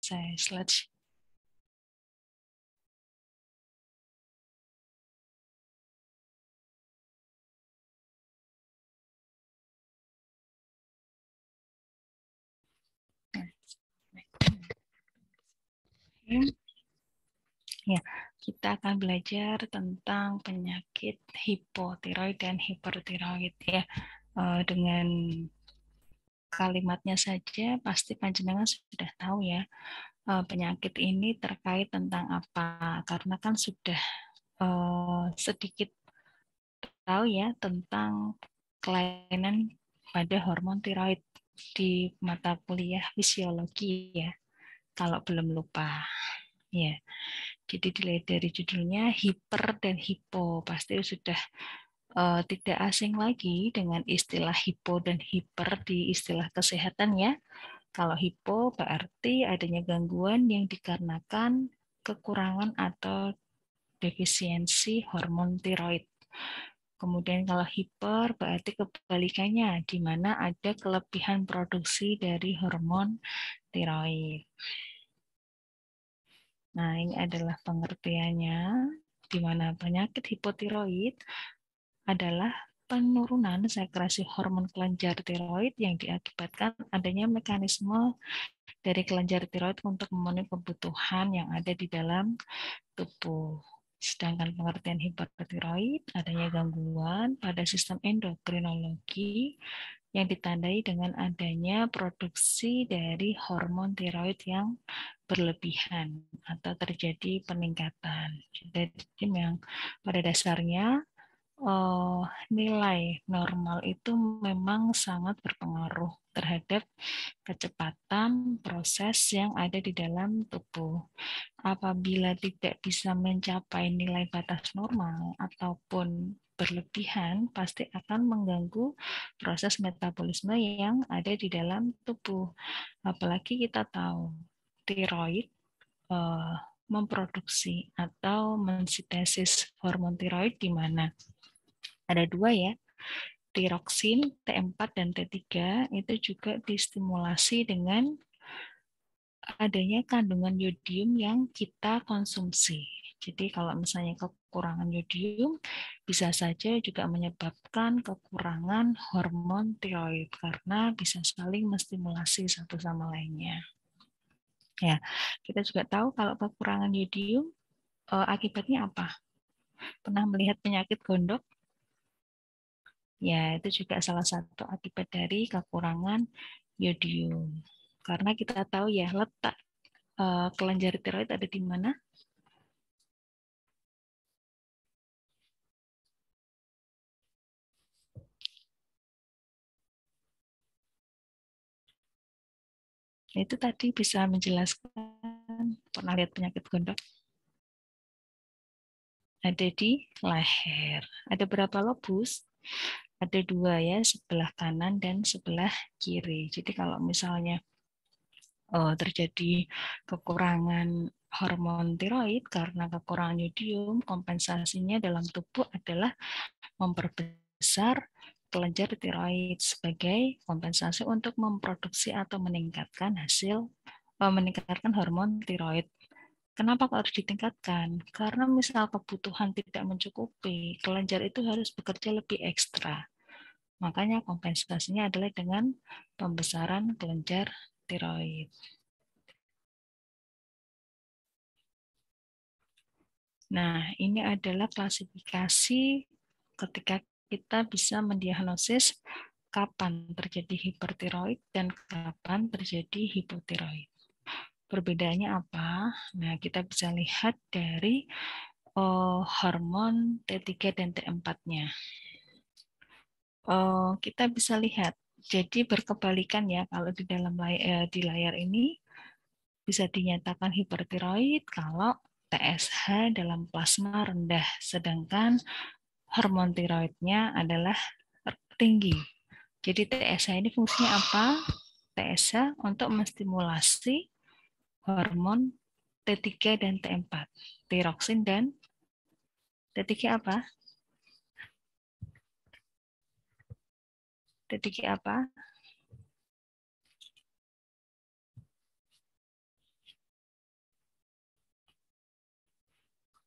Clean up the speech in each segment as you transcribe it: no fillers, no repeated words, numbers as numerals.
saya slide. Ya, kita akan belajar tentang penyakit hipotiroid dan hipertiroid ya. Dengan kalimatnya saja pasti panjenengan sudah tahu ya, penyakit ini terkait tentang apa, karena kan sudah sedikit tahu ya tentang kelainan pada hormon tiroid di mata kuliah fisiologi ya, kalau belum lupa ya. Jadi dilihat dari judulnya hiper dan hipo, pasti sudah tidak asing lagi dengan istilah hipo dan hiper di istilah kesehatan ya. Kalau hipo berarti adanya gangguan yang dikarenakan kekurangan atau defisiensi hormon tiroid. Kemudian kalau hiper berarti kebalikannya, di mana ada kelebihan produksi dari hormon tiroid. Nah, ini adalah pengertiannya, di mana penyakit hipotiroid adalah penurunan sekresi hormon kelenjar tiroid yang diakibatkan adanya mekanisme dari kelenjar tiroid untuk memenuhi kebutuhan yang ada di dalam tubuh. Sedangkan pengertian hipertiroid adanya gangguan pada sistem endokrinologi yang ditandai dengan adanya produksi dari hormon tiroid yang berlebihan atau terjadi peningkatan. Jadi yang pada dasarnya nilai normal itu memang sangat berpengaruh terhadap kecepatan proses yang ada di dalam tubuh. Apabila tidak bisa mencapai nilai batas normal ataupun berlebihan, pasti akan mengganggu proses metabolisme yang ada di dalam tubuh. Apalagi kita tahu tiroid memproduksi atau mensintesis hormon tiroid di mana ada dua ya, tiroksin T4 dan T3 itu juga distimulasi dengan adanya kandungan yodium yang kita konsumsi. Jadi kalau misalnya kekurangan yodium bisa saja juga menyebabkan kekurangan hormon tiroid karena bisa saling menstimulasi satu sama lainnya. Ya, kita juga tahu kalau kekurangan yodium akibatnya apa? Pernah melihat penyakit gondok? Ya, itu juga salah satu akibat dari kekurangan yodium. Karena kita tahu ya letak kelenjar tiroid ada di mana? Itu tadi bisa menjelaskan, pernah lihat penyakit gondok? Ada di leher. Ada berapa lobus? Ada dua ya, sebelah kanan dan sebelah kiri. Jadi kalau misalnya terjadi kekurangan hormon tiroid karena kekurangan yodium, kompensasinya dalam tubuh adalah memperbesar kelenjar tiroid sebagai kompensasi untuk memproduksi atau meningkatkan hormon tiroid. Kenapa harus ditingkatkan? Karena misal kebutuhan tidak mencukupi, kelenjar itu harus bekerja lebih ekstra. Makanya kompensasinya adalah dengan pembesaran kelenjar tiroid. Nah, ini adalah klasifikasi ketika kita bisa mendiagnosis kapan terjadi hipertiroid dan kapan terjadi hipotiroid. Perbedaannya apa? Nah, kita bisa lihat dari hormon T3 dan T4-nya. Kita bisa lihat, jadi berkebalikan ya kalau di layar ini bisa dinyatakan hipertiroid kalau TSH dalam plasma rendah, sedangkan hormon tiroidnya adalah tinggi. Jadi TSH ini fungsinya apa? TSH untuk menstimulasi hormon T3 dan T4, tiroksin dan T3 apa? T3 apa?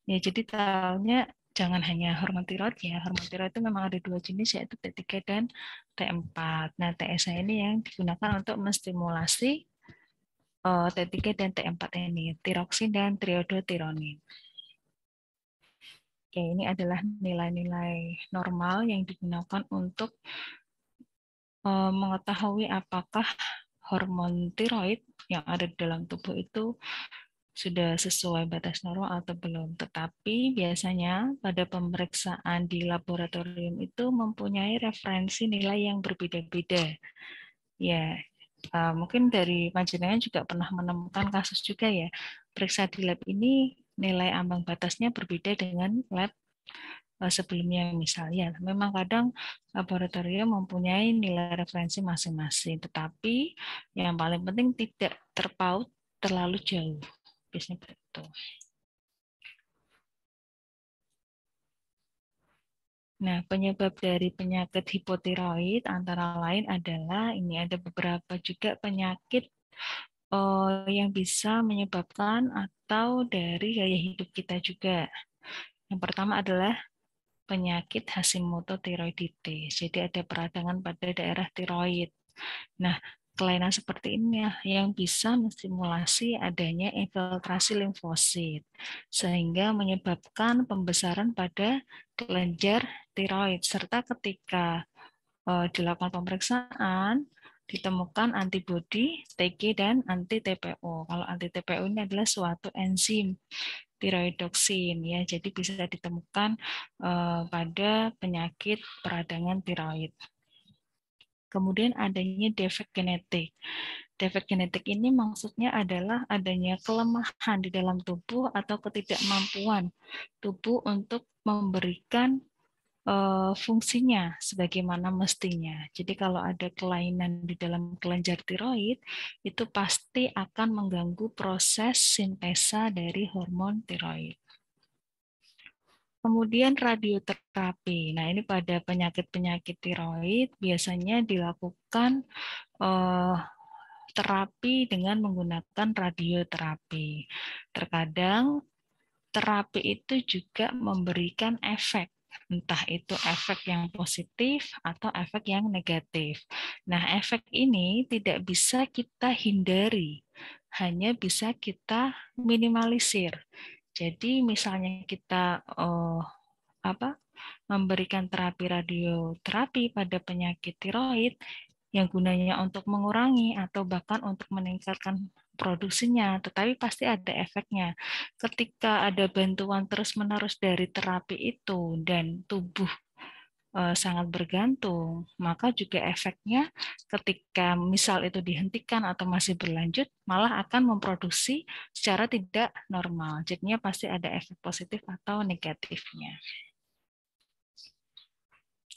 Ya, jadi tahunya jangan hanya hormon tiroid ya. Hormon tiroid itu memang ada 2 jenis, yaitu T3 dan T4. Nah, TSH ini yang digunakan untuk menstimulasi T3 dan T4 ini, tiroksin dan triodotironin. Oke, ini adalah nilai-nilai normal yang digunakan untuk mengetahui apakah hormon tiroid yang ada di dalam tubuh itu sudah sesuai batas normal atau belum. Tetapi biasanya pada pemeriksaan di laboratorium itu mempunyai referensi nilai yang berbeda-beda. Ya, mungkin dari panjenengan juga pernah menemukan kasus juga ya, periksa di lab ini nilai ambang batasnya berbeda dengan lab sebelumnya misalnya. Memang kadang laboratorium mempunyai nilai referensi masing-masing, tetapi yang paling penting tidak terpaut terlalu jauh. Biasanya begitu. Nah, penyebab dari penyakit hipotiroid antara lain adalah ini ada beberapa juga penyakit yang bisa menyebabkan atau dari gaya hidup kita juga. Yang pertama adalah penyakit Hashimoto thyroiditis. Jadi ada peradangan pada daerah tiroid. Nah, kelainan seperti ini yang bisa menstimulasi adanya infiltrasi limfosit sehingga menyebabkan pembesaran pada kelenjar tiroid serta ketika dilakukan pemeriksaan ditemukan antibodi TG dan anti-TPO. Kalau anti-TPO ini adalah suatu enzim tiroidoksin ya, jadi bisa ditemukan pada penyakit peradangan tiroid. Kemudian adanya defek genetik. Defek genetik ini maksudnya adalah adanya kelemahan di dalam tubuh atau ketidakmampuan tubuh untuk memberikan fungsinya sebagaimana mestinya. Jadi kalau ada kelainan di dalam kelenjar tiroid, itu pasti akan mengganggu proses sintesa dari hormon tiroid. Kemudian radioterapi. Nah, ini pada penyakit-penyakit tiroid biasanya dilakukan terapi dengan menggunakan radioterapi. Terkadang terapi itu juga memberikan efek, entah itu efek yang positif atau efek yang negatif. Nah, efek ini tidak bisa kita hindari, hanya bisa kita minimalisir. Jadi misalnya kita memberikan terapi radioterapi pada penyakit tiroid yang gunanya untuk mengurangi atau bahkan untuk meningkatkan produksinya, tetapi pasti ada efeknya. Ketika ada bantuan terus-menerus dari terapi itu dan tubuh sangat bergantung, maka juga efeknya ketika misal itu dihentikan atau masih berlanjut, malah akan memproduksi secara tidak normal. Jadinya pasti ada efek positif atau negatifnya.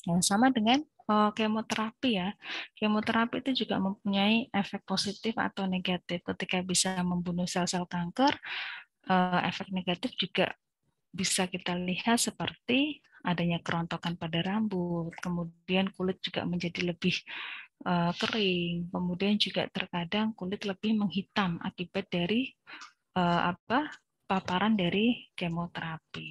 Yang sama dengan kemoterapi ya. Kemoterapi itu juga mempunyai efek positif atau negatif. Ketika bisa membunuh sel-sel kanker, efek negatif juga bisa kita lihat seperti adanya kerontokan pada rambut, kemudian kulit juga menjadi lebih kering, kemudian juga terkadang kulit lebih menghitam akibat dari paparan dari kemoterapi.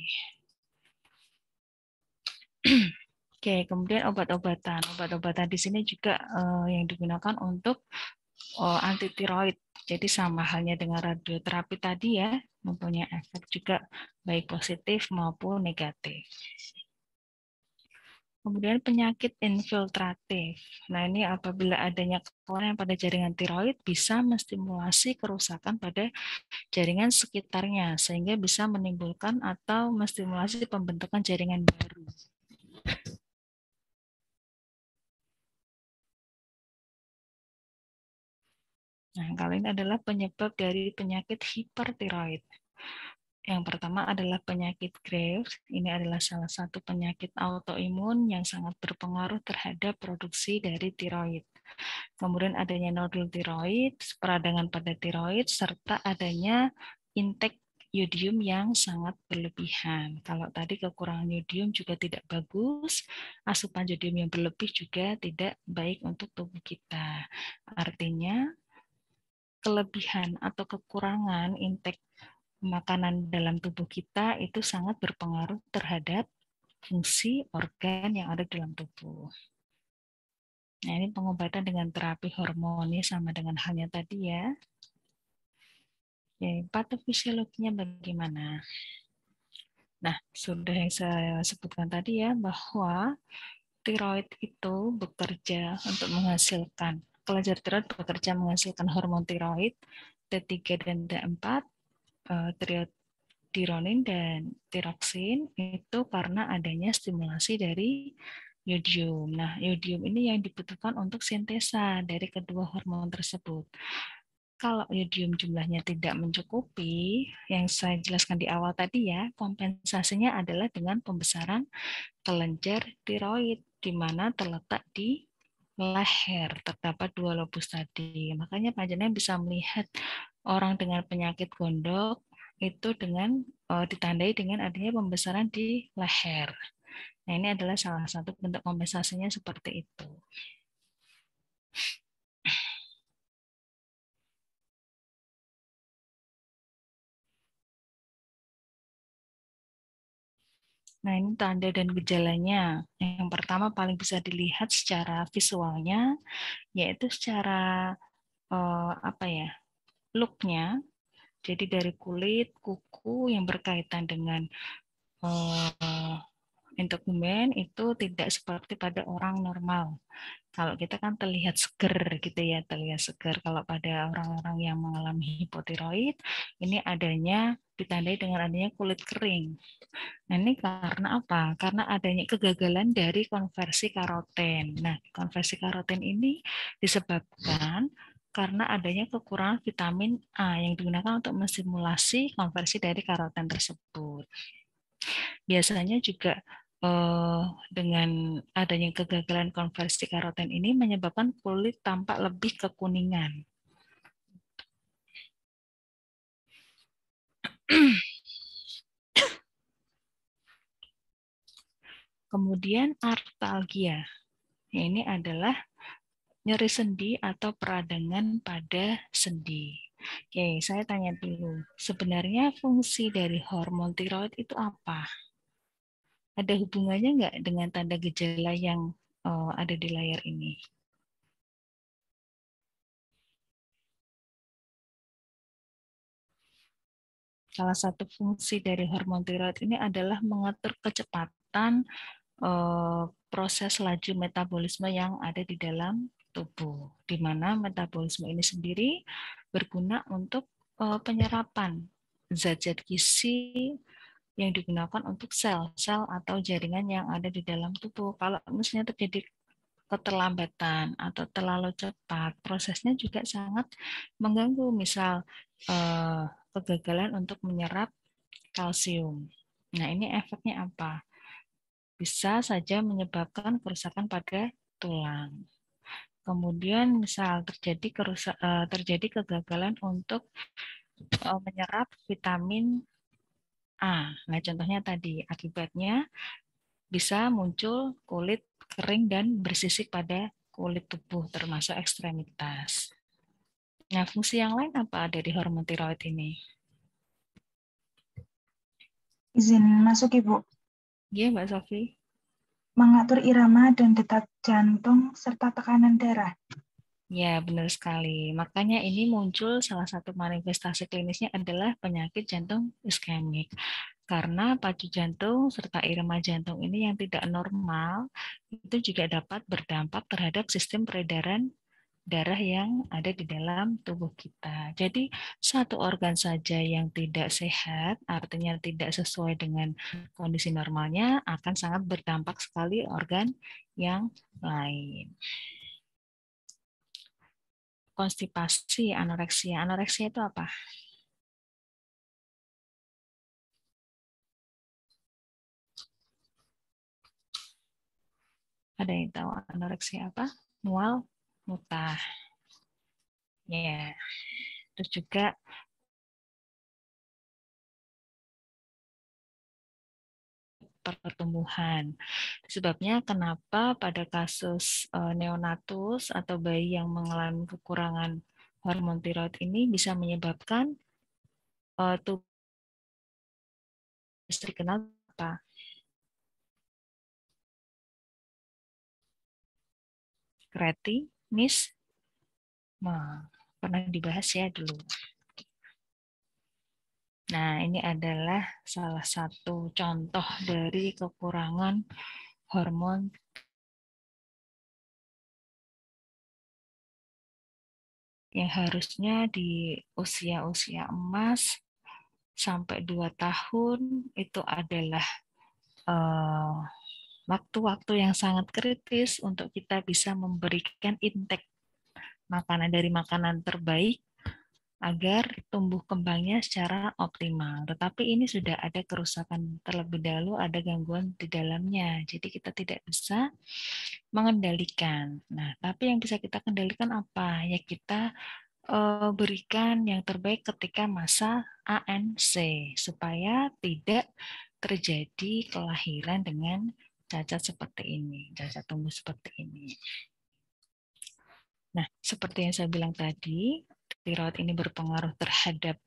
Oke, kemudian obat-obatan. Obat-obatan di sini juga yang digunakan untuk anti tiroid. Jadi sama halnya dengan radioterapi tadi ya, mempunyai efek juga baik positif maupun negatif. Kemudian penyakit infiltratif. Nah, ini apabila adanya kelainan pada jaringan tiroid bisa menstimulasi kerusakan pada jaringan sekitarnya sehingga bisa menimbulkan atau menstimulasi pembentukan jaringan baru. Nah, kali ini adalah penyebab dari penyakit hipertiroid. Yang pertama adalah penyakit Graves. Ini adalah salah satu penyakit autoimun yang sangat berpengaruh terhadap produksi dari tiroid. Kemudian adanya nodul tiroid, peradangan pada tiroid, serta adanya intake yodium yang sangat berlebihan. Kalau tadi kekurangan yodium juga tidak bagus, asupan yodium yang berlebih juga tidak baik untuk tubuh kita. Artinya, kelebihan atau kekurangan intake makanan dalam tubuh kita itu sangat berpengaruh terhadap fungsi organ yang ada dalam tubuh. Nah, ini pengobatan dengan terapi hormon ini sama dengan halnya tadi ya. Ya, patofisiologinya bagaimana? Nah, sudah yang saya sebutkan tadi ya, bahwa tiroid itu bekerja untuk menghasilkan, kelenjar tiroid bekerja menghasilkan hormon tiroid, T3 dan T4, tironin dan tiroksin, itu karena adanya stimulasi dari yodium. Nah, yodium ini yang dibutuhkan untuk sintesa dari kedua hormon tersebut. Kalau yodium jumlahnya tidak mencukupi, yang saya jelaskan di awal tadi ya, kompensasinya adalah dengan pembesaran kelenjar tiroid, di mana terletak di leher, terdapat dua lobus tadi. Makanya Pak Jana bisa melihat orang dengan penyakit gondok itu dengan ditandai dengan adanya pembesaran di leher. Nah, ini adalah salah satu bentuk kompensasinya seperti itu. Nah, ini tanda dan gejalanya. Yang pertama paling bisa dilihat secara visualnya, yaitu secara apa ya, look-nya. Jadi dari kulit, kuku yang berkaitan dengan integumen itu tidak seperti pada orang normal. Kalau kita kan terlihat seger gitu ya, terlihat seger. Kalau pada orang-orang yang mengalami hipotiroid, ini adanya ditandai dengan adanya kulit kering. Nah, ini karena apa? Karena adanya kegagalan dari konversi karoten. Nah, konversi karoten ini disebabkan karena adanya kekurangan vitamin A yang digunakan untuk menstimulasi konversi dari karoten tersebut. Biasanya juga dengan adanya kegagalan konversi karoten ini menyebabkan kulit tampak lebih kekuningan. Kemudian artalgia. Ini adalah nyeri sendi atau peradangan pada sendi. Oke, saya tanya dulu. Sebenarnya fungsi dari hormon tiroid itu apa? Ada hubungannya nggak dengan tanda gejala yang ada di layar ini? Salah satu fungsi dari hormon tiroid ini adalah mengatur kecepatan proses laju metabolisme yang ada di dalam tubuh, di mana metabolisme ini sendiri berguna untuk penyerapan zat-zat gizi yang digunakan untuk sel-sel atau jaringan yang ada di dalam tubuh. Kalau misalnya terjadi keterlambatan atau terlalu cepat, prosesnya juga sangat mengganggu. Misal kegagalan untuk menyerap kalsium. Nah, ini efeknya apa? Bisa saja menyebabkan kerusakan pada tulang. Kemudian misal terjadi kegagalan untuk menyerap vitamin A. Nah, contohnya tadi akibatnya bisa muncul kulit kering dan bersisik pada kulit tubuh termasuk ekstremitas. Nah, fungsi yang lain apa dari hormon tiroid ini? Izin masuk, Ibu. Iya, Mbak Sofi. Mengatur irama dan detak jantung serta tekanan darah. Ya, benar sekali. Makanya ini muncul salah satu manifestasi klinisnya adalah penyakit jantung iskemik. Karena pacu jantung serta irama jantung ini yang tidak normal itu juga dapat berdampak terhadap sistem peredaran darah yang ada di dalam tubuh kita. Jadi satu organ saja yang tidak sehat, artinya tidak sesuai dengan kondisi normalnya, akan sangat berdampak sekali organ yang lain. Konstipasi, anoreksia. Anoreksia itu apa? Ada yang tahu anoreksia apa? Mual, muntah. Ya. Terus juga pertumbuhan. Sebabnya kenapa pada kasus neonatus atau bayi yang mengalami kekurangan hormon tiroid ini bisa menyebabkan tubuh dikenal apa? Kretinisme. Pernah dibahas ya dulu. Nah, ini adalah salah satu contoh dari kekurangan hormon yang harusnya di usia-usia emas sampai 2 tahun itu adalah waktu-waktu yang sangat kritis untuk kita bisa memberikan intake makanan dari makanan terbaik agar tumbuh kembangnya secara optimal. Tetapi ini sudah ada kerusakan terlebih dahulu, ada gangguan di dalamnya. Jadi kita tidak bisa mengendalikan. Nah, tapi yang bisa kita kendalikan apa? Ya kita berikan yang terbaik ketika masa ANC supaya tidak terjadi kelahiran dengan cacat seperti ini, cacat tumbuh seperti ini. Nah, seperti yang saya bilang tadi, tiroid ini berpengaruh terhadap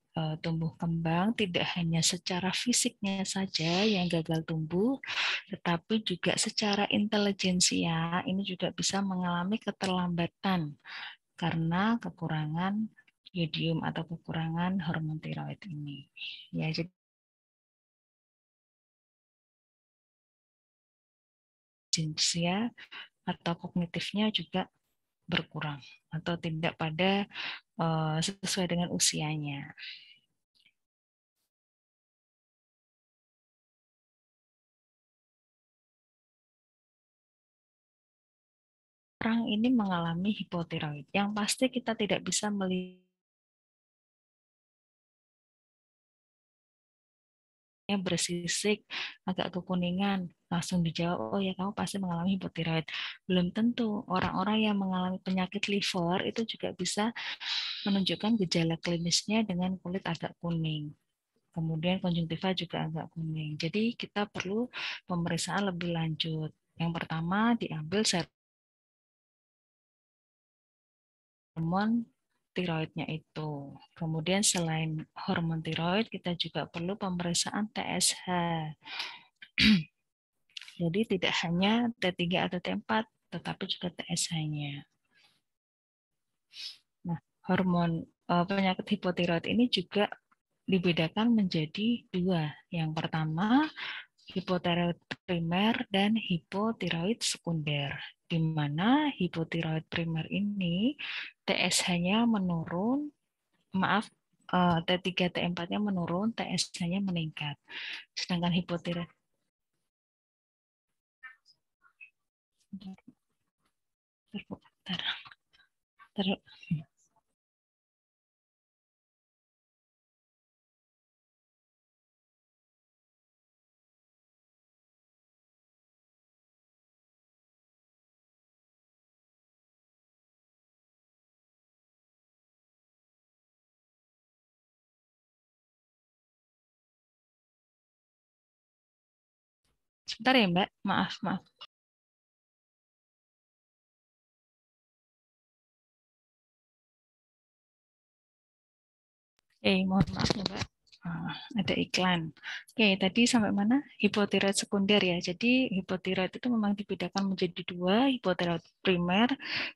tumbuh kembang, tidak hanya secara fisiknya saja yang gagal tumbuh, tetapi juga secara intelijensia ini juga bisa mengalami keterlambatan karena kekurangan yodium atau kekurangan hormon tiroid ini. Ya, jadi intelijensia atau kognitifnya juga berkurang atau tidak pada sesuai dengan usianya. Orang ini mengalami hipotiroid. Yang pasti kita tidak bisa melihat bersisik agak kekuningan langsung dijawab, oh ya kamu pasti mengalami hipotiroid. Belum tentu. Orang-orang yang mengalami penyakit liver itu juga bisa menunjukkan gejala klinisnya dengan kulit agak kuning. Kemudian konjungtiva juga agak kuning. Jadi kita perlu pemeriksaan lebih lanjut. Yang pertama diambil hormon tiroidnya itu. Kemudian selain hormon tiroid, kita juga perlu pemeriksaan TSH. Jadi tidak hanya T3 atau T4, tetapi juga TSH-nya. Nah, hormon penyakit hipotiroid ini juga dibedakan menjadi 2. Yang pertama, hipotiroid primer dan hipotiroid sekunder. Di mana hipotiroid primer ini TSH-nya menurun, T3, T4-nya menurun, TSH-nya meningkat. Sedangkan hipotiroid Sebentar ya Mbak, maaf. Mohon maaf ya Mbak. Ada iklan. Oke, tadi sampai mana? Hipotiroid sekunder ya. Jadi hipotiroid itu memang dibedakan menjadi 2, hipotiroid primer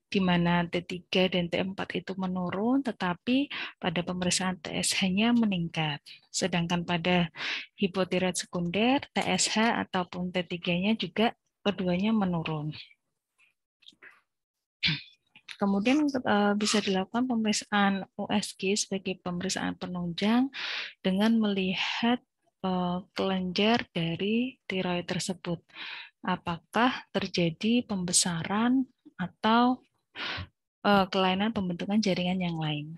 di mana T3 dan T4 itu menurun, tetapi pada pemeriksaan TSH-nya meningkat. Sedangkan pada hipotiroid sekunder, TSH ataupun T3-nya juga keduanya menurun. Kemudian bisa dilakukan pemeriksaan USG sebagai pemeriksaan penunjang dengan melihat kelenjar dari tiroid tersebut. Apakah terjadi pembesaran atau kelainan pembentukan jaringan yang lain.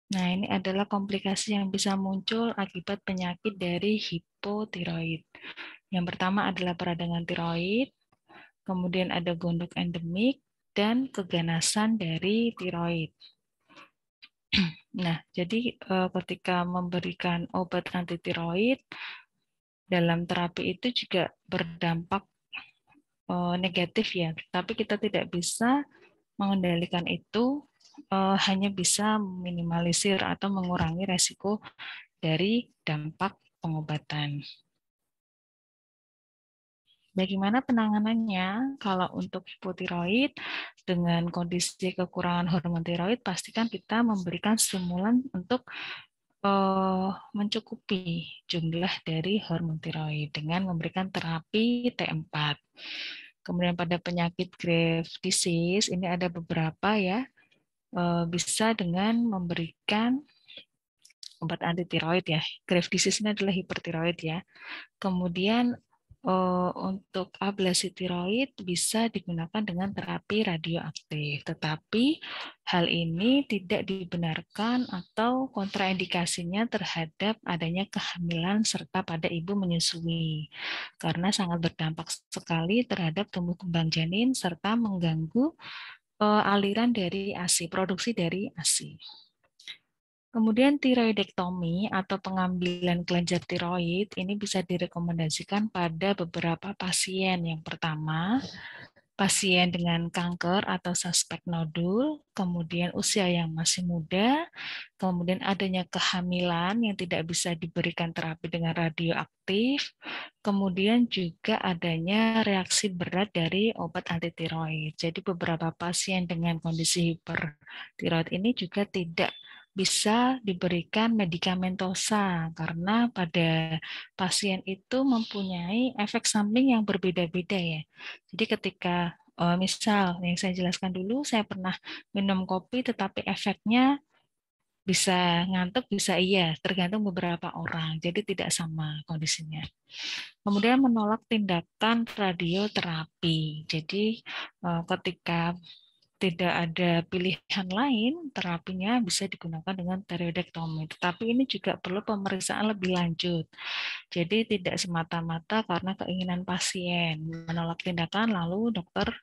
Nah, ini adalah komplikasi yang bisa muncul akibat penyakit dari hipotiroid. Yang pertama adalah peradangan tiroid, kemudian ada gondok endemik, dan keganasan dari tiroid. Nah, jadi ketika memberikan obat anti tiroid, dalam terapi itu juga berdampak negatif ya, tapi kita tidak bisa mengendalikan itu hanya bisa minimalisir atau mengurangi resiko dari dampak pengobatan. Bagaimana penanganannya? Kalau untuk hipotiroid dengan kondisi kekurangan hormon tiroid, pastikan kita memberikan stimulan untuk mencukupi jumlah dari hormon tiroid dengan memberikan terapi T4. Kemudian pada penyakit Graves disease ini ada beberapa ya, bisa dengan memberikan obat anti tiroid ya. Graves disease ini adalah hipertiroid ya. Kemudian untuk ablasi tiroid bisa digunakan dengan terapi radioaktif, tetapi hal ini tidak dibenarkan atau kontraindikasinya terhadap adanya kehamilan serta pada ibu menyusui, karena sangat berdampak sekali terhadap tumbuh kembang janin serta mengganggu aliran dari ASI, produksi dari ASI. Kemudian tiroidektomi atau pengambilan kelenjar tiroid ini bisa direkomendasikan pada beberapa pasien. Yang pertama, pasien dengan kanker atau suspek nodul, kemudian usia yang masih muda, kemudian adanya kehamilan yang tidak bisa diberikan terapi dengan radioaktif, kemudian juga adanya reaksi berat dari obat anti tiroid. Jadi beberapa pasien dengan kondisi hipertiroid ini juga tidak bisa diberikan medikamentosa karena pada pasien itu mempunyai efek samping yang berbeda-beda ya. Jadi ketika misal yang saya jelaskan dulu, saya pernah minum kopi tetapi efeknya bisa ngantuk, bisa iya, tergantung beberapa orang. Jadi tidak sama kondisinya. Kemudian menolak tindakan radioterapi. Jadi ketika tidak ada pilihan lain, terapinya bisa digunakan dengan tiroidektomi. Tetapi ini juga perlu pemeriksaan lebih lanjut. Jadi tidak semata-mata karena keinginan pasien menolak tindakan lalu dokter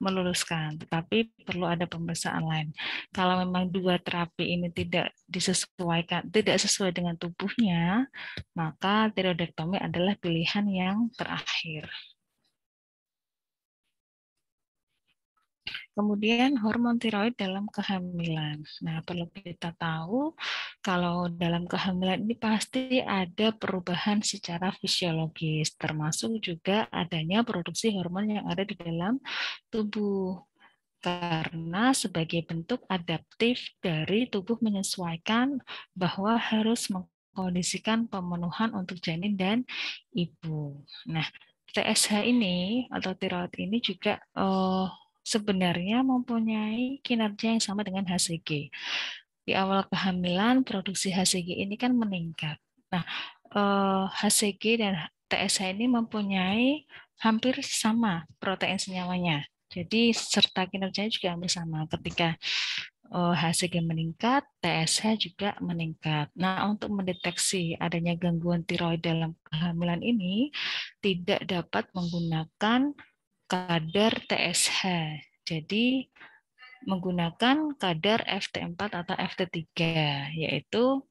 meluluskan, tetapi perlu ada pemeriksaan lain. Kalau memang dua terapi ini tidak disesuaikan, tidak sesuai dengan tubuhnya, maka tiroidektomi adalah pilihan yang terakhir. Kemudian hormon tiroid dalam kehamilan. Nah, perlu kita tahu kalau dalam kehamilan ini pasti ada perubahan secara fisiologis, termasuk juga adanya produksi hormon yang ada di dalam tubuh. Karena sebagai bentuk adaptif dari tubuh menyesuaikan bahwa harus mengkondisikan pemenuhan untuk janin dan ibu. Nah, TSH ini atau tiroid ini juga sebenarnya mempunyai kinerja yang sama dengan HCG. Di awal kehamilan, produksi HCG ini kan meningkat. Nah, HCG dan TSH ini mempunyai hampir sama protein senyawanya. Jadi serta kinerjanya juga hampir sama. Ketika HCG meningkat, TSH juga meningkat. Nah, untuk mendeteksi adanya gangguan tiroid dalam kehamilan ini tidak dapat menggunakan kadar TSH. Jadi menggunakan kadar FT4 atau FT3, yaitu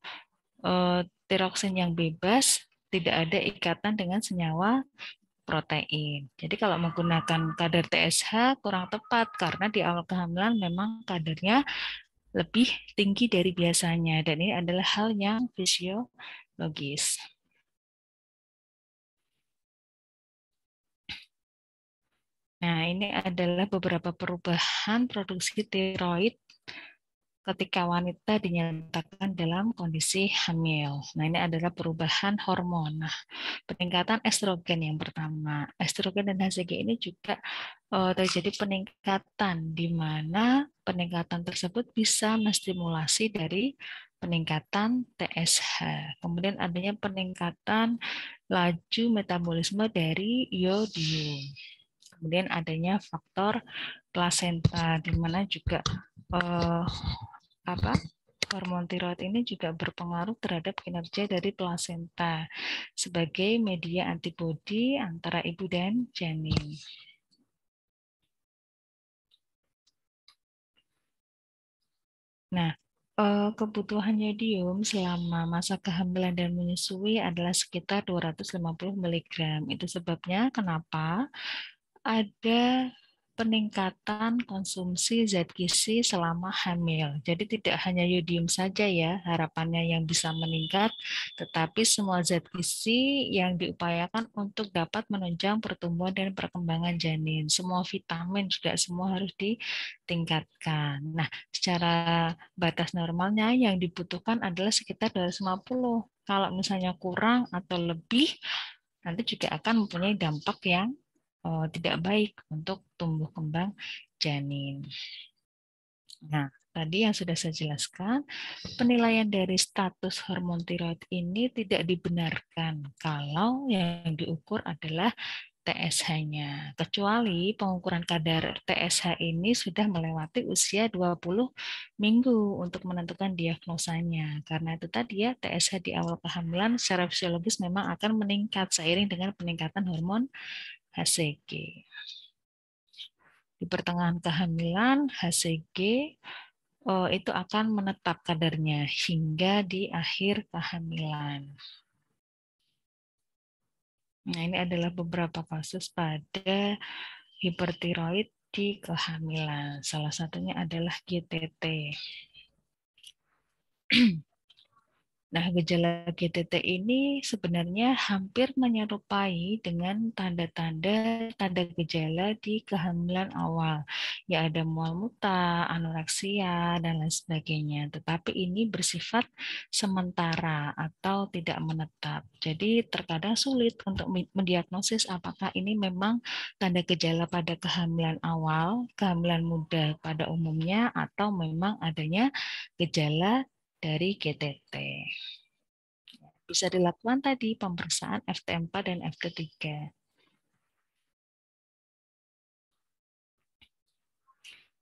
tiroksin yang bebas, tidak ada ikatan dengan senyawa protein. Jadi kalau menggunakan kadar TSH kurang tepat karena di awal kehamilan memang kadarnya lebih tinggi dari biasanya dan ini adalah hal yang fisiologis. Nah, ini adalah beberapa perubahan produksi tiroid ketika wanita dinyatakan dalam kondisi hamil. Nah, ini adalah perubahan hormon. Nah, peningkatan estrogen yang pertama. Estrogen dan HCG ini juga terjadi peningkatan, di mana peningkatan tersebut bisa menstimulasi dari peningkatan TSH. Kemudian adanya peningkatan laju metabolisme dari iodium. Kemudian adanya faktor plasenta, di mana juga hormon tiroid ini juga berpengaruh terhadap kinerja dari plasenta sebagai media antibodi antara ibu dan janin. Nah, kebutuhan yodium selama masa kehamilan dan menyusui adalah sekitar 250 mg. Itu sebabnya kenapa ada peningkatan konsumsi zat gizi selama hamil. Jadi tidak hanya yodium saja ya harapannya yang bisa meningkat, tetapi semua zat gizi yang diupayakan untuk dapat menunjang pertumbuhan dan perkembangan janin. Semua vitamin juga semua harus ditingkatkan. Nah, secara batas normalnya yang dibutuhkan adalah sekitar 250. Kalau misalnya kurang atau lebih, nanti juga akan mempunyai dampak yang tidak baik untuk tumbuh kembang janin. Nah, tadi yang sudah saya jelaskan, penilaian dari status hormon tiroid ini tidak dibenarkan kalau yang diukur adalah TSH-nya. Kecuali pengukuran kadar TSH ini sudah melewati usia 20 minggu untuk menentukan diagnosanya. Karena itu tadi ya, TSH di awal kehamilan secara fisiologis memang akan meningkat seiring dengan peningkatan hormon HCG. Di pertengahan kehamilan, HCG itu akan menetap kadarnya hingga di akhir kehamilan. Nah, ini adalah beberapa kasus pada hipertiroid di kehamilan. Salah satunya adalah GTT. Nah, gejala GTT ini sebenarnya hampir menyerupai dengan tanda gejala di kehamilan awal. Ya, ada mual muntah, anoreksia, dan lain sebagainya. Tetapi ini bersifat sementara atau tidak menetap. Jadi terkadang sulit untuk mendiagnosis apakah ini memang tanda gejala pada kehamilan awal, kehamilan muda pada umumnya, atau memang adanya gejala dari GTT. Bisa dilakukan tadi pemeriksaan FT4 dan FT3.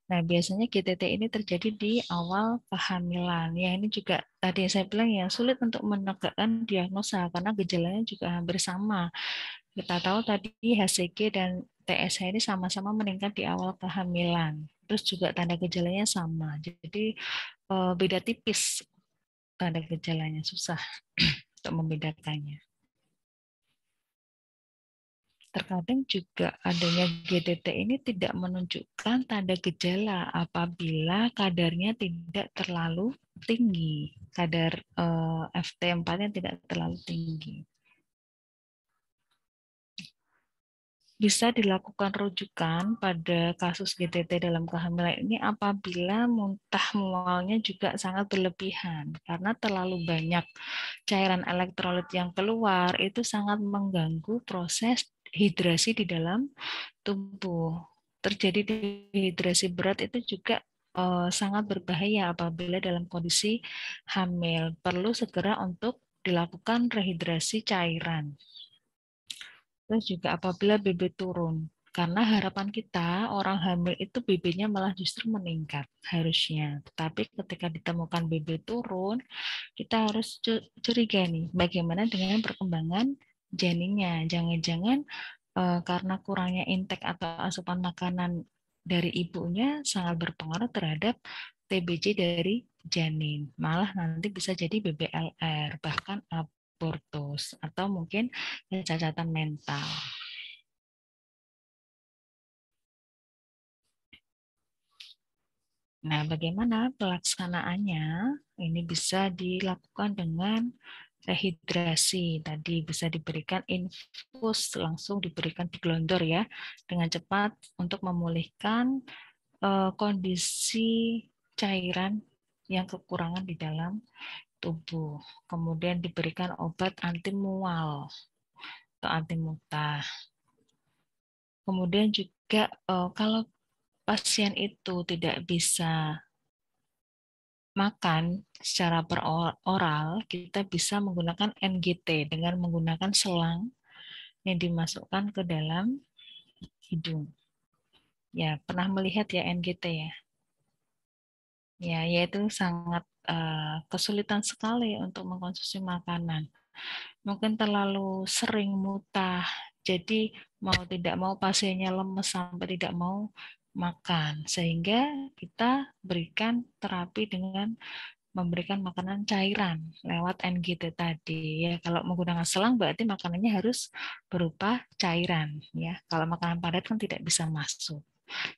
Nah, biasanya GTT ini terjadi di awal kehamilan. Ya, ini juga tadi saya bilang ya sulit untuk menegakkan diagnosa karena gejalanya juga hampir sama. Kita tahu tadi HCG dan TSH ini sama-sama meningkat di awal kehamilan. Terus juga tanda gejalanya sama. Jadi beda tipis tanda gejalanya, susah untuk membedakannya. Terkadang juga adanya GTT ini tidak menunjukkan tanda gejala apabila kadarnya tidak terlalu tinggi, kadar FT4-nya tidak terlalu tinggi. Bisa dilakukan rujukan pada kasus GTT dalam kehamilan ini apabila muntah mualnya juga sangat berlebihan karena terlalu banyak cairan elektrolit yang keluar itu sangat mengganggu proses hidrasi di dalam tubuh. Terjadi dehidrasi berat itu juga sangat berbahaya apabila dalam kondisi hamil. Perlu segera untuk dilakukan rehidrasi cairan. Terus juga apabila BB turun, karena harapan kita orang hamil itu BB-nya malah justru meningkat harusnya. Tetapi ketika ditemukan BB turun, kita harus curiga nih, bagaimana dengan perkembangan janinnya. Jangan-jangan karena kurangnya intake atau asupan makanan dari ibunya sangat berpengaruh terhadap TBC dari janin. Malah nanti bisa jadi BBLR, bahkan abortus, atau mungkin kecacatan mental. Nah, bagaimana pelaksanaannya? Ini bisa dilakukan dengan rehidrasi. Tadi bisa diberikan infus, langsung diberikan digelondor ya, dengan cepat untuk memulihkan kondisi cairan yang kekurangan di dalam tubuh. Kemudian diberikan obat anti mual atau anti muntah. Kemudian juga kalau pasien itu tidak bisa makan secara peroral, kita bisa menggunakan NGT dengan menggunakan selang yang dimasukkan ke dalam hidung. Ya, pernah melihat ya NGT ya? Ya, yaitu sangat kesulitan sekali untuk mengkonsumsi makanan. Mungkin terlalu sering muntah, jadi mau tidak mau pasiennya lemes sampai tidak mau makan. Sehingga kita berikan terapi dengan memberikan makanan cairan lewat NGT tadi ya. Kalau menggunakan selang berarti makanannya harus berupa cairan ya. Kalau makanan padat kan tidak bisa masuk.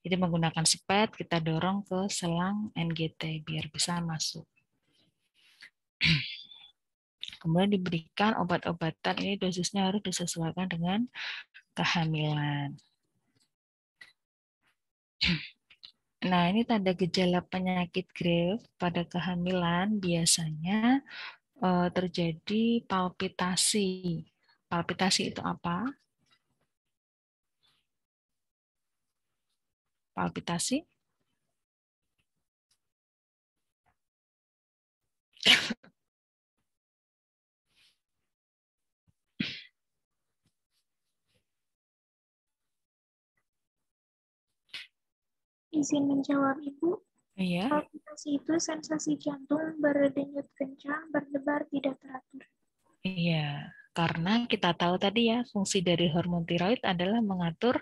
Jadi menggunakan spet kita dorong ke selang NGT biar bisa masuk. Kemudian diberikan obat-obatan, ini dosisnya harus disesuaikan dengan kehamilan. Nah, ini tanda gejala penyakit Graves pada kehamilan biasanya terjadi palpitasi. Palpitasi itu apa? Palpitasi? Izin menjawab, Ibu. Iya. Palpitasi itu sensasi jantung berdenyut kencang, berdebar tidak teratur. Iya, karena kita tahu tadi ya, fungsi dari hormon tiroid adalah mengatur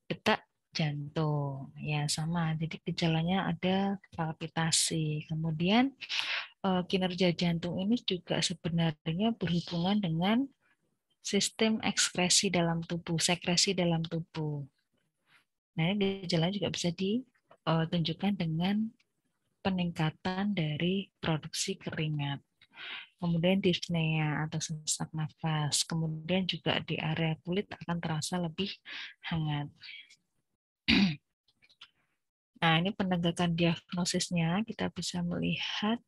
detak jantung. Ya, sama. Jadi gejalanya ada palpitasi. Kemudian kinerja jantung ini juga sebenarnya berhubungan dengan sistem ekskresi dalam tubuh, sekresi dalam tubuh. Nah, ini gejalanya juga bisa ditunjukkan dengan peningkatan dari produksi keringat. Kemudian dyspnea atau sesak nafas. Kemudian juga di area kulit akan terasa lebih hangat. Nah, ini penegakan diagnosisnya kita bisa melihat.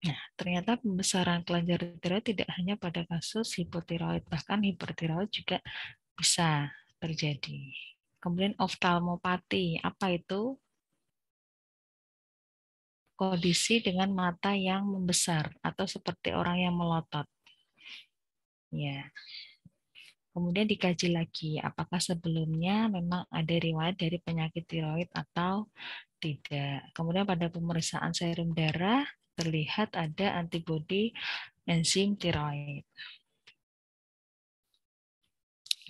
Nah, ternyata pembesaran kelenjar tiroid tidak hanya pada kasus hipotiroid, bahkan hipertiroid juga bisa terjadi. Kemudian oftalmopati, apa itu? Kondisi dengan mata yang membesar atau seperti orang yang melotot. Ya. Kemudian dikaji lagi apakah sebelumnya memang ada riwayat dari penyakit tiroid atau tidak. Kemudian pada pemeriksaan serum darah terlihat ada antibodi enzim tiroid.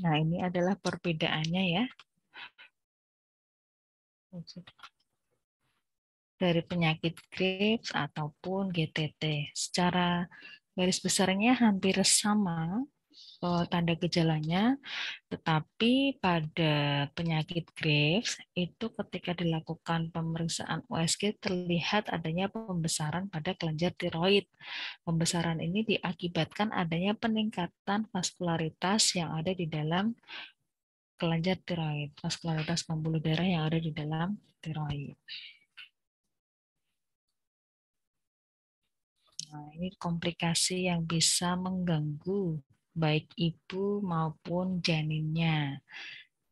Nah, ini adalah perbedaannya ya. Dari penyakit Graves ataupun GTT. Secara garis besarnya hampir sama tanda gejalanya, tetapi pada penyakit Graves itu ketika dilakukan pemeriksaan USG terlihat adanya pembesaran pada kelenjar tiroid. Pembesaran ini diakibatkan adanya peningkatan vaskularitas yang ada di dalam kelenjar tiroid, vaskularitas pembuluh darah yang ada di dalam tiroid. Nah, ini komplikasi yang bisa mengganggu baik ibu maupun janinnya.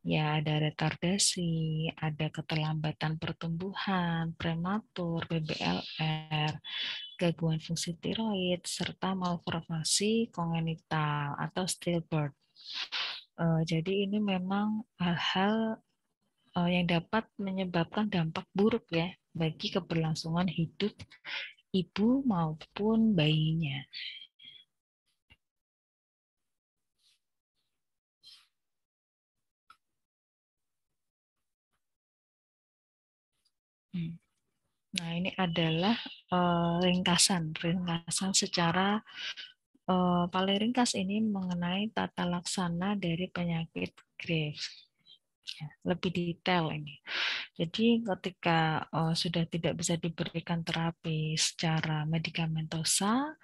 Ya, ada retardasi, ada keterlambatan pertumbuhan, prematur, BBLR, gangguan fungsi tiroid, serta malformasi kongenital atau stillbirth. Jadi ini memang hal-hal yang dapat menyebabkan dampak buruk ya bagi keberlangsungan hidup ibu maupun bayinya. Nah, ini adalah ringkasan secara paling ringkas ini mengenai tata laksana dari penyakit Graves. Ya, lebih detail ini. Jadi ketika sudah tidak bisa diberikan terapi secara medikamentosa,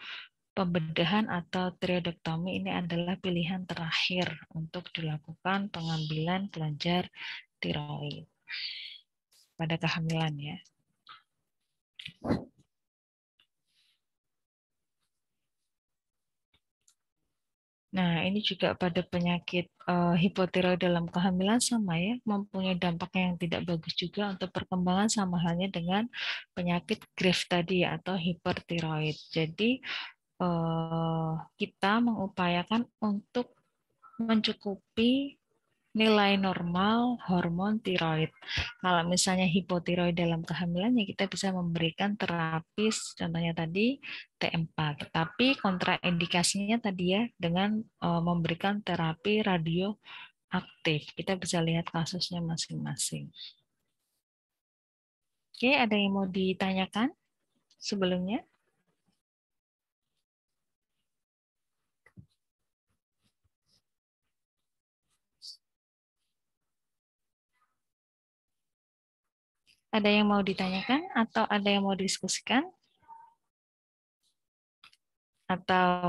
pembedahan atau tiroidektomi ini adalah pilihan terakhir untuk dilakukan pengambilan kelenjar tiroid pada kehamilan ya. Nah, ini juga pada penyakit hipotiroid dalam kehamilan sama ya, mempunyai dampak yang tidak bagus juga untuk perkembangan sama halnya dengan penyakit Graves tadi atau hipertiroid. Jadi kita mengupayakan untuk mencukupi nilai normal hormon tiroid. Kalau misalnya hipotiroid dalam kehamilan, ya kita bisa memberikan terapi, contohnya tadi T4. Tapi kontraindikasinya tadi ya dengan memberikan terapi radioaktif. Kita bisa lihat kasusnya masing-masing. Oke, ada yang mau ditanyakan sebelumnya? Ada yang mau ditanyakan atau ada yang mau diskusikan? Atau